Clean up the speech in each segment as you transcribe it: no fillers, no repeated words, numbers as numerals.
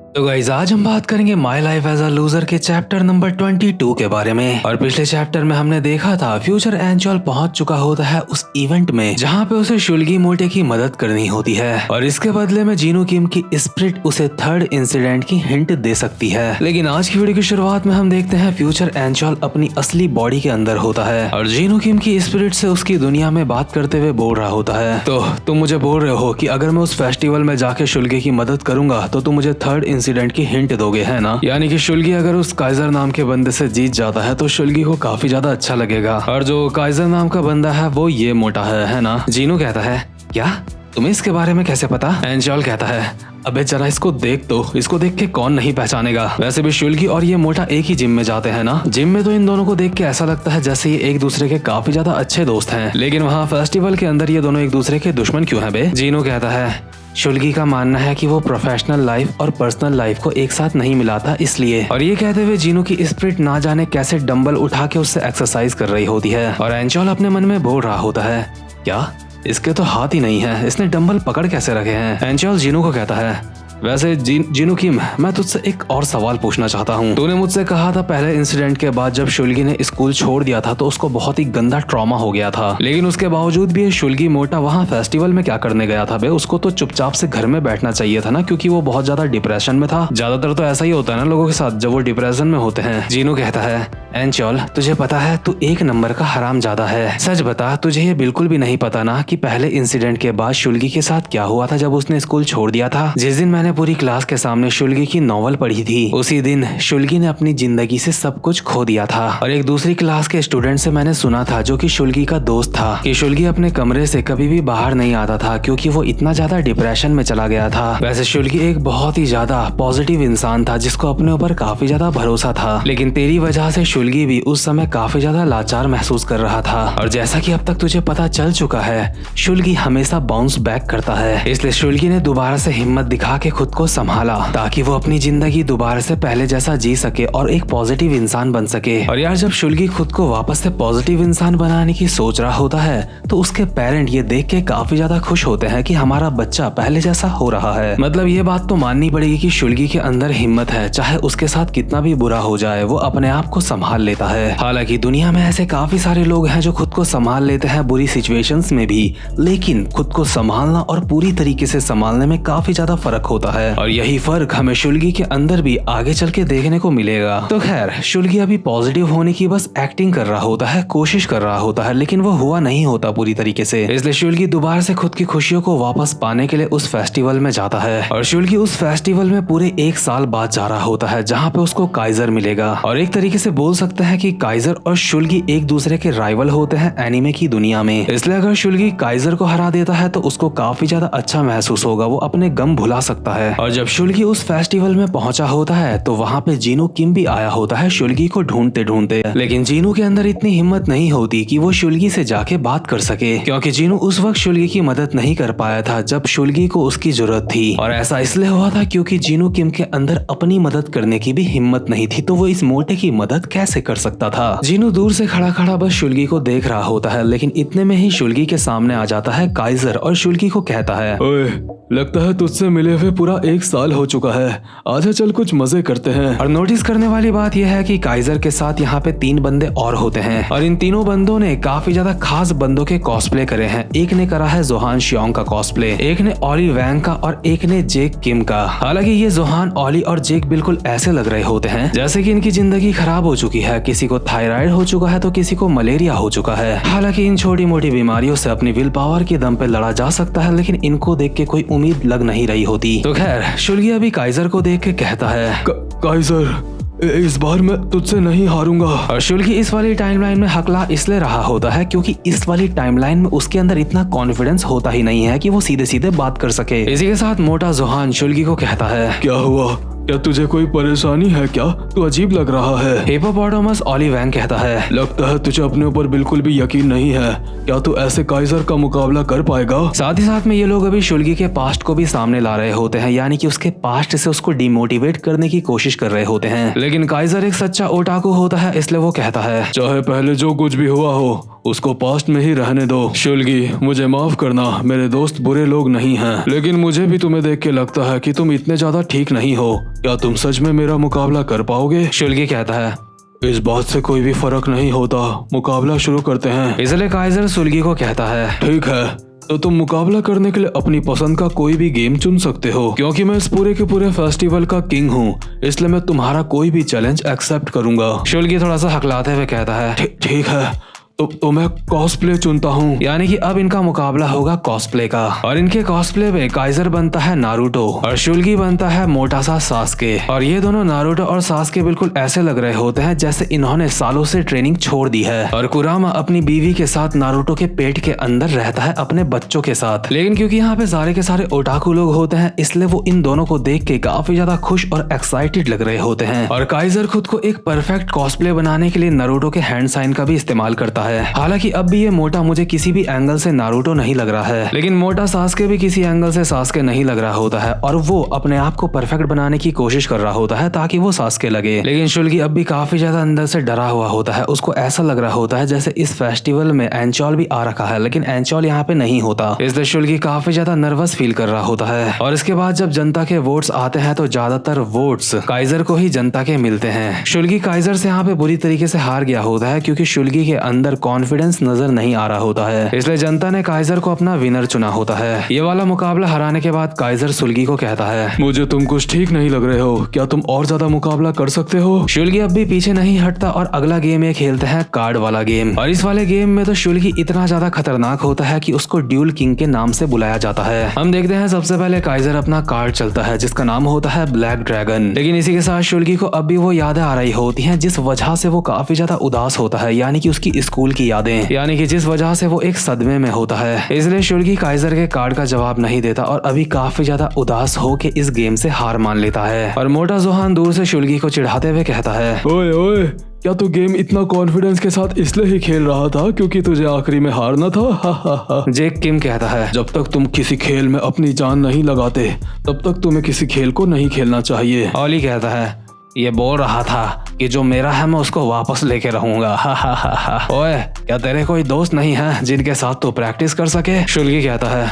तो गाइस आज हम बात करेंगे my life as a loser के चैप्टर नंबर 22 के बारे में। और पिछले चैप्टर में हमने देखा था फ्यूचर एंचोल पहुंच चुका होता है उस इवेंट में जहां पे उसे शुल्गी मोटे की मदद करनी होती है और इसके बदले में जीनू किम की स्पिरिट उसे थर्ड इंसिडेंट की हिंट दे सकती है। लेकिन आज की वीडियो की शुरुआत में हम देखते हैं फ्यूचर एंचोल अपनी असली बॉडी के अंदर होता है और जीनू किम की स्पिरिट से उसकी दुनिया में बात करते हुए बोल रहा होता है, तो तुम मुझे बोल रहे हो कि अगर मैं उस फेस्टिवल में जाके शुल्गी की मदद करूंगा तो तुम मुझे थर्ड इंसिडेंट की हिंट दोगे, है ना। यानी कि शुल्गी अगर उस काइजर नाम के बंदे से जीत जाता है तो शुल्गी को काफी ज्यादा अच्छा लगेगा और जो काइजर नाम का बंदा है वो ये मोटा है ना। जीनू कहता है क्या तुम्हें इसके बारे में कैसे पता। एंचोल कहता है अबे जरा इसको देख, तो इसको देख के कौन नहीं पहचानेगा। वैसे भी शुल्गी और ये मोटा एक ही जिम में जाते हैं ना। जिम में तो इन दोनों को देख के ऐसा लगता है जैसे ये एक दूसरे के काफी ज्यादा अच्छे दोस्त हैं, लेकिन वहाँ फेस्टिवल के अंदर ये दोनों एक दूसरे के दुश्मन क्यों हैं बे। जीनू कहता है शुल्गी का मानना है कि वो प्रोफेशनल लाइफ और पर्सनल लाइफ को एक साथ नहीं मिलाता इसलिए। और ये कहते हुए जीनू की स्पिरिट ना जाने कैसे डंबल उठा के उससे एक्सरसाइज कर रही होती है और एंचोल अपने मन में बोल रहा होता है क्या इसके तो हाथ ही नहीं है, इसने डंबल पकड़ कैसे रखे हैं। एंचोल जीनू को कहता है वैसे जीनू किम मैं तुझसे एक और सवाल पूछना चाहता हूँ। तूने मुझसे कहा था पहले इंसिडेंट के बाद जब शुल्गी ने स्कूल छोड़ दिया था तो उसको बहुत ही गंदा ट्रॉमा हो गया था, लेकिन उसके बावजूद भी शुल्गी मोटा वहाँ फेस्टिवल में क्या करने गया था बे। उसको तो चुपचाप से घर में बैठना चाहिए था ना, क्योंकि वो बहुत ज्यादा डिप्रेशन में था। ज्यादातर तो ऐसा ही होता है ना लोगों के साथ जब वो डिप्रेशन में होते हैं। जीनू कहता है एंचोल तुझे पता है तू एक नंबर का हरामजादा है। सच बता तुझे ये बिल्कुल भी नहीं पता ना कि पहले इंसिडेंट के बाद शुल्गी के साथ क्या हुआ था जब उसने स्कूल छोड़ दिया था। जिस दिन मैंने पूरी क्लास के सामने शुल्गी की नॉवल पढ़ी थी उसी दिन शुल्गी ने अपनी जिंदगी से सब कुछ खो दिया था। और एक दूसरी क्लास के स्टूडेंट से मैंने सुना था जो कि शुल्गी का दोस्त था कि शुल्गी अपने कमरे से कभी भी बाहर नहीं आता था क्योंकि वो इतना ज्यादा डिप्रेशन में चला गया था। वैसे शुल्गी एक बहुत ही ज्यादा पॉजिटिव इंसान था जिसको अपने ऊपर काफी ज्यादा भरोसा था, लेकिन तेरी वजह से शुल्गी भी उस समय काफी ज्यादा लाचार महसूस कर रहा था। और जैसा कि अब तक तुझे पता चल चुका है शुल्गी हमेशा बाउंस बैक करता है, इसलिए शुल्गी ने दोबारा से हिम्मत दिखा के खुद को संभाला ताकि वो अपनी जिंदगी दोबारा से पहले जैसा जी सके और एक पॉजिटिव इंसान बन सके। और यार जब शुल्गी खुद को वापस से पॉजिटिव इंसान बनाने की सोच रहा होता है तो उसके पेरेंट ये देख के काफी ज्यादा खुश होते हैं कि हमारा बच्चा पहले जैसा हो रहा है। मतलब ये बात तो माननी पड़ेगी कि शुल्गी के अंदर हिम्मत है, चाहे उसके साथ कितना भी बुरा हो जाए वो अपने आप को संभाल लेता है। हालांकि दुनिया में ऐसे काफी सारे लोग हैं जो खुद को संभाल लेते हैं बुरी सिचुएशंस में भी, लेकिन खुद को संभालना और पूरी तरीके से संभालने में काफी ज्यादा फर्क होता है और यही फर्क हमें शुल्गी के अंदर भी आगे चल के देखने को मिलेगा। तो खैर शुल्गी अभी पॉजिटिव होने की बस एक्टिंग कर रहा होता है, कोशिश कर रहा होता है, लेकिन वो हुआ नहीं होता पूरी तरीके से। इसलिए शुल्गी दोबारा से खुद की खुशियों को वापस पाने के लिए उस फेस्टिवल में जाता है और शुल्गी उस फेस्टिवल में पूरे 1 साल बाद जा रहा होता है जहाँ पे उसको काइजर मिलेगा। और एक तरीके से बोल सकते हैं कि काइजर और शुल्गी एक दूसरे के राइवल होते हैं एनिमे की दुनिया में। इसलिए अगर शुल्गी काइजर को हरा देता है तो उसको काफी ज्यादा अच्छा महसूस होगा, वो अपने गम भुला सकता है। और जब शुल्गी उस फेस्टिवल में पहुंचा होता है तो वहाँ पे जीनू किम भी आया होता है शुल्गी को ढूंढते ढूंढते, लेकिन जीनू के अंदर इतनी हिम्मत नहीं होती कि वो शुल्गी से जाके बात कर सके, क्योंकि जीनू उस वक्त शुल्गी की मदद नहीं कर पाया था जब शुल्गी को उसकी जरूरत थी। और ऐसा इसलिए हुआ था क्योंकि जीनू किम के अंदर अपनी मदद करने की भी हिम्मत नहीं थी, तो वो इस मोटे की मदद कैसे कर सकता था। जीनू दूर से खड़ा खड़ा बस शुल्गी को देख रहा होता है, लेकिन इतने में ही शुल्गी के सामने आ जाता है काइजर और शुल्गी को कहता है ओए लगता है तुझसे मिले हुए पूरा 1 साल हो चुका है, आजा चल कुछ मजे करते हैं। और नोटिस करने वाली बात यह है कि काइजर के साथ यहाँ पे 3 बंदे और होते हैं और इन तीनों बंदों ने काफी ज्यादा खास बंदों के कॉस्प्ले करे हैं। एक ने करा है जोहान शियोंग का कॉस्प्ले, एक ने ओली वैंग का और एक ने जेक किम का। हालांकि ये जोहान, ओली और जेक बिल्कुल ऐसे लग रहे होते हैं जैसे कि इनकी जिंदगी खराब हो चुकी है, किसी को थायराइड हो चुका है तो किसी को मलेरिया हो चुका है। हालांकि इन छोटी मोटी बीमारियों से अपनी विल पावर के दम पे लड़ा जा सकता है, लेकिन इनको देख के कोई उम्मीद लग नहीं रही होती। तो खैर शुल्गी अभी काइजर को देख के कहता है काइजर इस बार मैं तुझसे नहीं हारूंगा। और शुल्गी इस वाली टाइमलाइन में हकला इसलिए रहा होता है क्योंकि इस वाली टाइमलाइन में उसके अंदर इतना कॉन्फिडेंस होता ही नहीं है कि वो सीधे सीधे बात कर सके। इसी के साथ मोटा जोहान शुल्गी को कहता है क्या हुआ, क्या तुझे कोई परेशानी है क्या, तू अजीब लग रहा है। हिप्पोपोटामस ओली वैंग कहता है लगता है तुझे अपने ऊपर बिल्कुल भी यकीन नहीं है, क्या तू ऐसे काइजर का मुकाबला कर पाएगा। साथ ही साथ में ये लोग अभी शुल्गी के पास्ट को भी सामने ला रहे होते हैं, यानी कि उसके पास्ट से उसको डिमोटिवेट करने की कोशिश कर रहे होते हैं। लेकिन काइजर एक सच्चा ओटाकू होता है, इसलिए वो कहता है चाहे पहले जो कुछ भी हुआ हो उसको पास्ट में ही रहने दो। शुल्गी मुझे माफ करना, मेरे दोस्त बुरे लोग नहीं हैं, लेकिन मुझे भी तुम्हें देख के लगता है कि तुम इतने ज्यादा ठीक नहीं हो। क्या तुम सच में मेरा मुकाबला कर पाओगे? शुल्गी कहता है, इस बात से कोई भी फर्क नहीं होता, मुकाबला शुरू करते हैं। इसलिए काइजर शुल्गी को कहता है, ठीक है, तो तुम मुकाबला करने के लिए अपनी पसंद का कोई भी गेम चुन सकते हो। क्योंकि मैं इस पूरे के पूरे फेस्टिवल का किंग हूँ, इसलिए मैं तुम्हारा कोई भी चैलेंज एक्सेप्ट करूंगा। शुल्गी थोड़ा सा हकलाते हुए कहता है, ठीक है, तो मैं कॉस्प्ले चुनता हूँ। यानी कि अब इनका मुकाबला होगा कॉस्प्ले का, और इनके कॉस्प्ले में काइजर बनता है नारुतो और शुल्गी बनता है मोटा सा सास्के। और ये दोनों नारुतो और सास्के बिल्कुल ऐसे लग रहे होते हैं जैसे इन्होंने सालों से ट्रेनिंग छोड़ दी है। और कुरामा अपनी बीवी के साथ नारुतो के पेट के अंदर रहता है अपने बच्चों के साथ। लेकिन क्योंकि यहाँ पे सारे के सारे ओटाकू लोग होते हैं, इसलिए वो इन दोनों को देख के काफी ज्यादा खुश और एक्साइटेड लग रहे होते हैं। और काइजर खुद को एक परफेक्ट कॉस्प्ले बनाने के लिए नारुतो के हैंड साइन का भी इस्तेमाल करता है। हालांकि अब भी ये मोटा मुझे किसी भी एंगल से नारुतो नहीं लग रहा है, लेकिन मोटा सास्के भी किसी एंगल से सास्के नहीं लग रहा होता है, और वो अपने आप को परफेक्ट बनाने की कोशिश कर रहा होता है ताकि वो सास्के लगे। लेकिन शुल्गी अब भी काफी ज्यादा अंदर से डरा हुआ होता है। उसको ऐसा लग रहा होता है जैसे इस फेस्टिवल में एंचोल भी आ रखा है, लेकिन एंचोल यहाँ पे नहीं होता, इसलिए शुल्गी काफी ज्यादा नर्वस फील कर रहा होता है। और इसके बाद जब जनता के वोट्स आते हैं तो ज्यादातर वोट्स काइजर को ही जनता के मिलते हैं। शुल्गी काइजर से यहाँ पे बुरी तरीके से हार गया होता है, क्योंकि शुल्गी के अंदर कॉन्फिडेंस नजर नहीं आ रहा होता है, इसलिए जनता ने काइजर को अपना विनर चुना होता है। ये वाला मुकाबला हराने के बाद काइजर शुल्गी को कहता है, मुझे तुम कुछ ठीक नहीं लग रहे हो, क्या तुम और ज्यादा मुकाबला कर सकते हो? शुल्गी अब भी पीछे नहीं हटता और अगला गेम ये खेलते हैं कार्ड वाला गेम। और इस वाले गेम में तो शुल्गी इतना ज्यादा खतरनाक होता है कि उसको ड्यूल किंग के नाम से बुलाया जाता है। हम देखते हैं सबसे पहले काइजर अपना कार्ड चलता है जिसका नाम होता है ब्लैक ड्रैगन। लेकिन इसी के साथ शुल्गी को अब भी वो यादें आ रही होती हैं जिस वजह से वो काफी ज्यादा उदास होता है, यानी कि उसकी स्कूल की यादें, यानी कि जिस वजह से वो एक सदमे में होता है। इसलिए शुल्गी काइजर के कार्ड का जवाब नहीं देता और अभी काफी ज्यादा उदास होके इस गेम से हार मान लेता है। और मोटा जोहान दूर से शुल्गी को चिढ़ाते हुए कहता है, ओए ओए, क्या तू गेम इतना कॉन्फिडेंस के साथ इसलिए ही खेल रहा था क्योंकि तुझे आखिरी में हारना था? हा हा हा। जेक किम कहता है, जब तक तुम किसी खेल में अपनी जान नहीं लगाते तब तक तुम्हें किसी खेल को नहीं खेलना चाहिए। ऑली कहता है, ये बोल रहा था कि जो मेरा है मैं उसको वापस लेके रहूंगा। हा हा हा हा। ओए, क्या तेरे कोई दोस्त नहीं है जिनके साथ तू प्रैक्टिस कर सके? शुल्गी कहता है,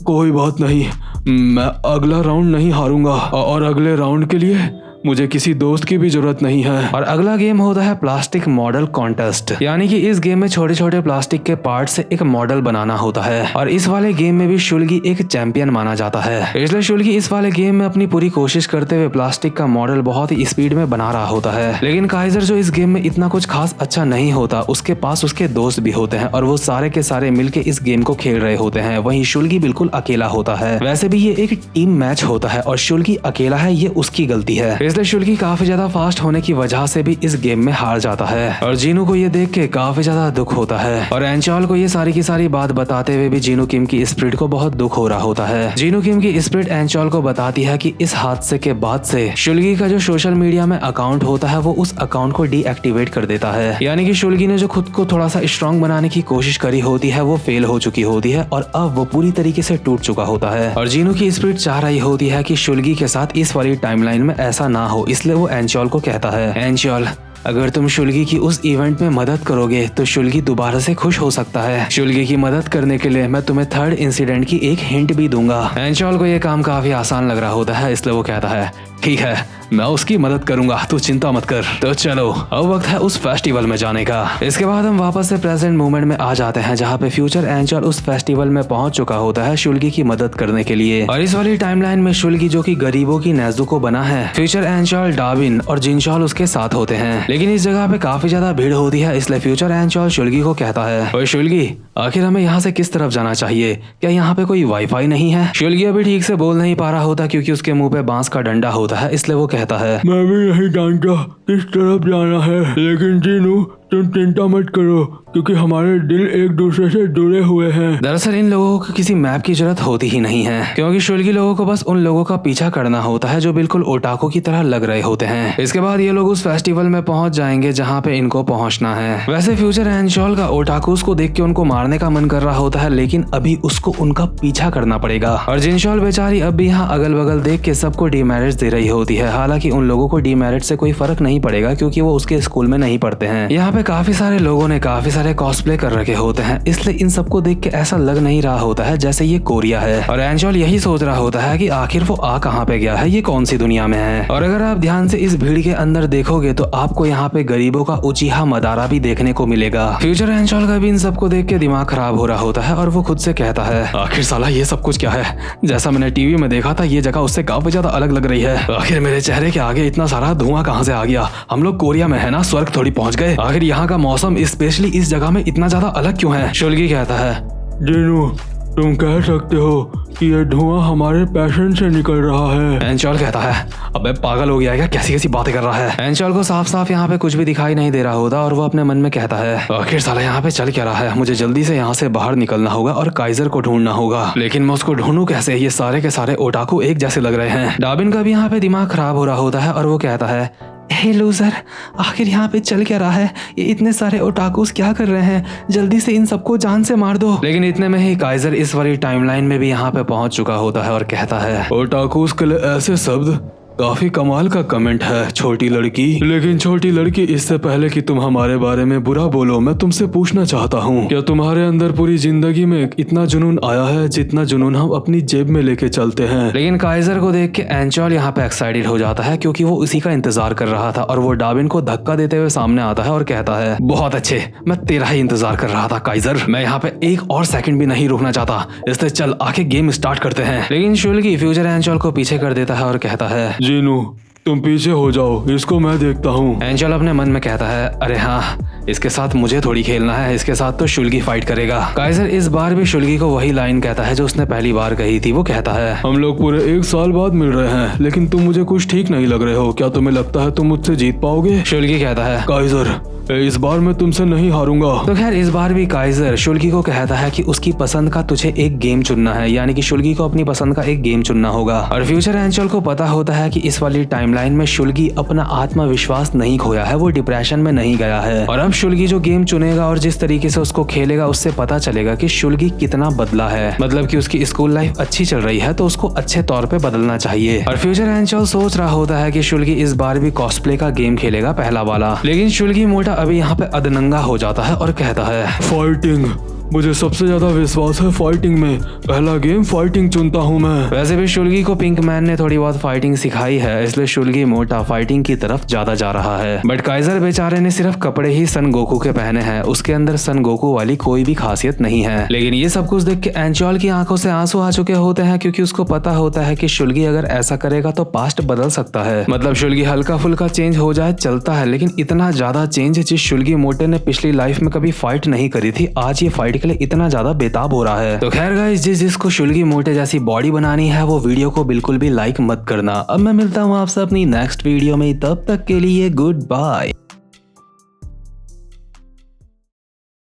कोई बात नहीं, मैं अगला राउंड नहीं हारूंगा और अगले राउंड के लिए मुझे किसी दोस्त की भी जरूरत नहीं है। और अगला गेम होता है प्लास्टिक मॉडल कॉन्टेस्ट, यानी कि इस गेम में छोटे छोटे प्लास्टिक के पार्ट से एक मॉडल बनाना होता है। और इस वाले गेम में भी शुल्गी एक चैंपियन माना जाता है, इसलिए शुल्गी इस वाले गेम में अपनी पूरी कोशिश करते हुए प्लास्टिक का मॉडल बहुत ही स्पीड में बना रहा होता है। लेकिन काइजर जो इस गेम में इतना कुछ खास अच्छा नहीं होता, उसके पास उसके दोस्त भी होते हैं और वो सारे के सारे मिलके इस गेम को खेल रहे होते हैं। वहीं शुल्गी बिल्कुल अकेला होता है। वैसे भी ये एक टीम मैच होता है और शुल्गी अकेला है, ये उसकी गलती है, इसलिए शुल्गी काफी ज्यादा फास्ट होने की वजह से भी इस गेम में हार जाता है। और जीनू को ये देख के काफी ज्यादा दुख होता है और एंचोल को ये सारी की सारी बात बताते हुए भी जीनू किम की स्पिरिट को बहुत दुख हो रहा होता है। जीनू किम की स्पिरिट एंचोल को बताती है कि इस हादसे के बाद से शुल्गी का जो सोशल मीडिया में अकाउंट होता है वो उस अकाउंट को डीएक्टिवेट कर देता है, यानी कि शुल्गी ने जो खुद को थोड़ा सा स्ट्रॉन्ग बनाने की कोशिश करी होती है वो फेल हो चुकी होती है और अब वो पूरी तरीके से टूट चुका होता है। और जीनू की स्पिरिट चाह रही होती है कि शुल्गी के साथ इस वाली टाइमलाइन में ऐसा ना हो, इसलिए वो एंचोल को कहता है, एंचोल, अगर तुम शुल्गी की उस इवेंट में मदद करोगे तो शुल्गी दोबारा से खुश हो सकता है। शुल्गी की मदद करने के लिए मैं तुम्हें थर्ड इंसिडेंट की एक हिंट भी दूंगा। एंचोल को यह काम काफी आसान लग रहा होता है, इसलिए वो कहता है, ठीक है, मैं उसकी मदद करूंगा, तू चिंता मत कर। तो चलो, अब वक्त है उस फेस्टिवल में जाने का। इसके बाद हम वापस से प्रेजेंट मोमेंट में आ जाते हैं जहाँ पे फ्यूचर एंचोल उस फेस्टिवल में पहुंच चुका होता है शुल्गी की मदद करने के लिए। और इस वाली टाइमलाइन में शुल्गी जो कि गरीबों की नेज़ुको बना है, फ्यूचर एंचोल, डार्विन और जिनचोल उसके साथ होते हैं। लेकिन इस जगह पे काफी ज्यादा भीड़ होती है, इसलिए फ्यूचर एंचोल शुल्गी को कहता है, ओए शुल्गी, आखिर हमें यहाँ से किस तरफ जाना चाहिए? क्या यहाँ पे कोई वाईफाई नहीं है? शुल्गी अभी ठीक से बोल नहीं पा रहा होता क्योंकि उसके मुंह पे बांस का डंडा होता है, इसलिए वो कहता है, मैं भी नहीं जानता किस तरफ जाना है, लेकिन जीनू तुम चिंता मत करो क्योंकि हमारे दिल एक दूसरे से जुड़े हुए हैं। दरअसल इन लोगों को किसी मैप की जरूरत होती ही नहीं है, क्योंकि शुल्गी लोगों को बस उन लोगों का पीछा करना होता है जो बिल्कुल ओटाको की तरह लग रहे होते हैं। इसके बाद ये लोग उस फेस्टिवल में पहुंच जाएंगे जहाँ पे इनको पहुंचना है। वैसे फ्यूचर एंचोल का ओटाकुस को देख के उनको मारने का मन कर रहा होता है, लेकिन अभी उसको उनका पीछा करना पड़ेगा। और जिनचोल बेचारी अब भी यहाँ अगल बगल देख के सबको डीमेरिट दे रही होती है। हालांकि उन लोगों को डीमेरिट से कोई फर्क नहीं पड़ेगा क्योंकि वो उसके स्कूल में नहीं पढ़ते हैं। यहाँ पे पे काफी सारे लोगों ने काफी सारे कॉस्प्ले कर रखे होते हैं, इसलिए इन सबको देख के ऐसा लग नहीं रहा होता है जैसे ये कोरिया है। और एंजल यही सोच रहा होता है कि आखिर वो आ कहाँ पे गया है, ये कौन सी दुनिया में है। और अगर आप ध्यान से इस भीड़ के अंदर देखोगे तो आपको यहाँ पे गरीबों का उचीहा मदारा भी देखने को मिलेगा। फ्यूचर एंजल का भी इन सबको देख के दिमाग खराब हो रहा होता है और वो खुद से कहता है, आखिर साला ये सब कुछ क्या है। जैसा मैंने टीवी में देखा था ये जगह उससे काफी ज्यादा अलग लग रही है। आखिर मेरे चेहरे के आगे इतना सारा धुआं कहाँ से आ गया। हम लोग कोरिया में है ना, स्वर्ग थोड़ी पहुंच गए। आखिर यहाँ का मौसम स्पेशली इस जगह में इतना ज्यादा अलग क्यों है। शुल्गी कहता है, जीनू तुम कह सकते हो कि ये धुआं हमारे पैशन से निकल रहा है। एंजल कहता है, अबे पागल हो गया है क्या, कैसी कैसी बातें कर रहा है। एंजल को साफ साफ यहाँ पे कुछ भी दिखाई नहीं दे रहा होता और वो अपने मन में कहता है, आखिर साला यहाँ पे चल क्या रहा है। मुझे जल्दी से यहाँ से बाहर निकलना होगा और काइजर को ढूंढना होगा, लेकिन मैं उसको ढूंढूं कैसे। ये सारे के सारे ओटाकू एक जैसे लग रहे हैं। डाबिन का भी यहाँ पे दिमाग खराब हो रहा होता है और वो कहता है, हे लूजर, आखिर यहाँ पे चल क्या रहा है। ये इतने सारे ओटाकुस क्या कर रहे हैं, जल्दी से इन सबको जान से मार दो। लेकिन इतने में ही काइजर इस वाली टाइमलाइन में भी यहाँ पे पहुंच चुका होता है और कहता है, ओटाकुस के लिए ऐसे शब्द काफी कमाल का कमेंट है छोटी लड़की। लेकिन छोटी लड़की, इससे पहले कि तुम हमारे बारे में बुरा बोलो, मैं तुमसे पूछना चाहता हूँ, क्या तुम्हारे अंदर पूरी जिंदगी में इतना जुनून आया है जितना जुनून हम अपनी जेब में लेके चलते हैं। लेकिन काइजर को देख के एंजल यहाँ पे एक्साइटेड हो जाता है क्योंकि वो उसी का इंतजार कर रहा था। और वो डाबिन को धक्का देते हुए सामने आता है और कहता है, बहुत अच्छे, मैं तेरा ही इंतजार कर रहा था काइजर। मैं यहाँ पे एक और सेकंड भी नहीं रुकना चाहता, इसलिए चल आके गेम स्टार्ट करते हैं। लेकिन शुल्गी फ्यूचर एंजल को पीछे कर देता है और कहता है, जीनू तुम पीछे हो जाओ, इसको मैं देखता हूँ। एंजल अपने मन में कहता है, अरे हाँ, इसके साथ मुझे थोड़ी खेलना है, इसके साथ तो शुल्गी फाइट करेगा। काइजर इस बार भी शुल्गी को वही लाइन कहता है जो उसने पहली बार कही थी। वो कहता है, हम लोग पूरे 1 साल बाद मिल रहे हैं, लेकिन तुम मुझे कुछ ठीक नहीं लग रहे हो। क्या तुम्हें लगता है तुम मुझसे जीत पाओगे? शुल्गी कहता है, काइजर इस बार मैं तुमसे नहीं हारूंगा। तो खैर इस बार भी काइजर शुल्गी को कहता है कि उसकी पसंद का तुझे एक गेम चुनना है, यानी कि शुल्गी को अपनी पसंद का एक गेम चुनना होगा। और फ्यूचर एंजल को पता होता है कि इस वाली टाइमलाइन में शुल्गी अपना आत्मविश्वास नहीं खोया है, वो डिप्रेशन में नहीं गया है। और अब शुल्गी जो गेम चुनेगा और जिस तरीके से उसको खेलेगा, उससे पता चलेगा कि शुल्गी कितना बदला है। मतलब कि उसकी स्कूल लाइफ अच्छी चल रही है तो उसको अच्छे तौर पे बदलना चाहिए। और फ्यूचर एंजल सोच रहा होता है कि शुल्गी इस बार भी कॉस्प्ले का गेम खेलेगा, पहला वाला। लेकिन शुल्गी मोटा अभी यहाँ पे अदनंगा हो जाता है और कहता है, फाइटिंग, मुझे सबसे ज्यादा विश्वास है फाइटिंग में। पहला गेम फाइटिंग चुनता हूँ मैं। वैसे भी शुल्गी को पिंक मैन ने थोड़ी बहुत फाइटिंग सिखाई है, इसलिए शुल्गी मोटा फाइटिंग की तरफ ज्यादा जा रहा है। बट काइजर बेचारे ने सिर्फ कपड़े ही सन गोकू के पहने हैं, उसके अंदर सन गोकू वाली कोई भी खासियत नहीं है। लेकिन ये सब कुछ देख के एंजल की आंखों से आंसू आ चुके होते हैं, क्योंकि उसको पता होता है कि शुल्गी अगर ऐसा करेगा तो पास्ट बदल सकता है। मतलब शुल्गी हल्का फुल्का चेंज हो जाए चलता है, लेकिन इतना ज्यादा चेंज जिस शुल्गी मोटे ने पिछली लाइफ में कभी फाइट नहीं करी थी, आज ये फाइट के लिए इतना ज्यादा बेताब हो रहा है। तो खैर गाइस, जिसको शुल्गी मोटे जैसी बॉडी बनानी है वो वीडियो को बिल्कुल भी लाइक मत करना। अब मैं मिलता हूँ आपसे अपनी नेक्स्ट वीडियो में, तब तक के लिए गुड बाय।